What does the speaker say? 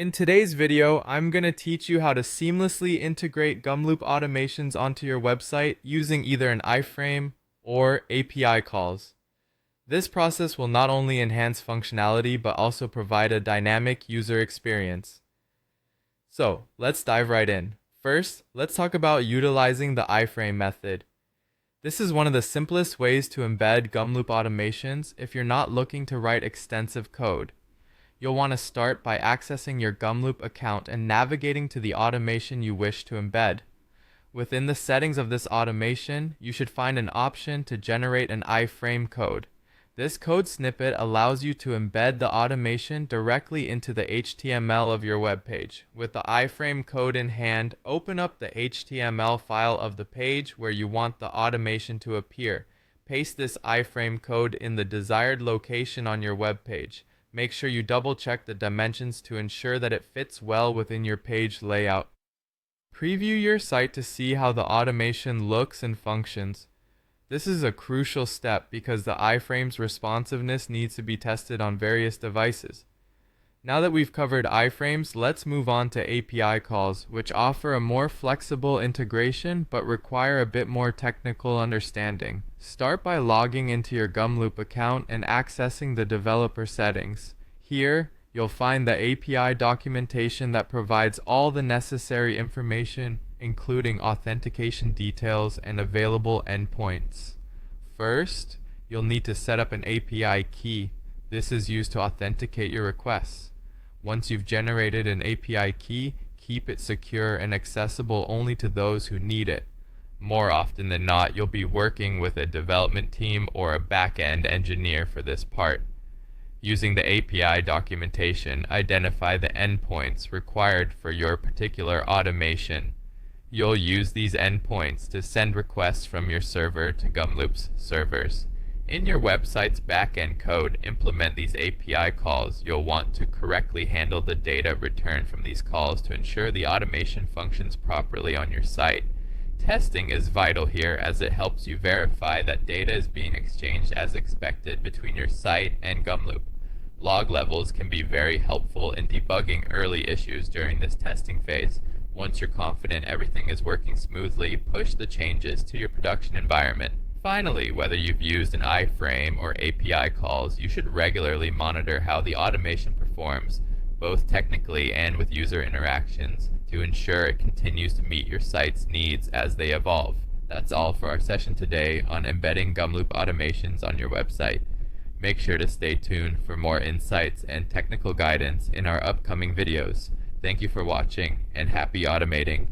In today's video, I'm going to teach you how to seamlessly integrate Gumloop automations onto your website using either an iframe or API calls. This process will not only enhance functionality but also provide a dynamic user experience. So, let's dive right in. First, let's talk about utilizing the iframe method. This is one of the simplest ways to embed Gumloop automations if you're not looking to write extensive code. You'll want to start by accessing your Gumloop account and navigating to the automation you wish to embed. Within the settings of this automation, you should find an option to generate an iframe code. This code snippet allows you to embed the automation directly into the HTML of your web page. With the iframe code in hand, open up the HTML file of the page where you want the automation to appear. Paste this iframe code in the desired location on your web page. Make sure you double check the dimensions to ensure that it fits well within your page layout. Preview your site to see how the automation looks and functions. This is a crucial step because the iframe's responsiveness needs to be tested on various devices. Now that we've covered iframes, let's move on to API calls, which offer a more flexible integration but require a bit more technical understanding. Start by logging into your Gumloop account and accessing the developer settings. Here, you'll find the API documentation that provides all the necessary information, including authentication details and available endpoints. First, you'll need to set up an API key. This is used to authenticate your requests. Once you've generated an API key, keep it secure and accessible only to those who need it. More often than not, you'll be working with a development team or a back-end engineer for this part. Using the API documentation, identify the endpoints required for your particular automation. You'll use these endpoints to send requests from your server to Gumloop's servers. In your website's backend code, implement these API calls. You'll want to correctly handle the data returned from these calls to ensure the automation functions properly on your site. Testing is vital here as it helps you verify that data is being exchanged as expected between your site and Gumloop. Log levels can be very helpful in debugging early issues during this testing phase. Once you're confident everything is working smoothly, push the changes to your production environment. Finally, whether you've used an iframe or API calls, you should regularly monitor how the automation performs, both technically and with user interactions, to ensure it continues to meet your site's needs as they evolve. That's all for our session today on embedding Gumloop automations on your website. Make sure to stay tuned for more insights and technical guidance in our upcoming videos. Thank you for watching, and happy automating.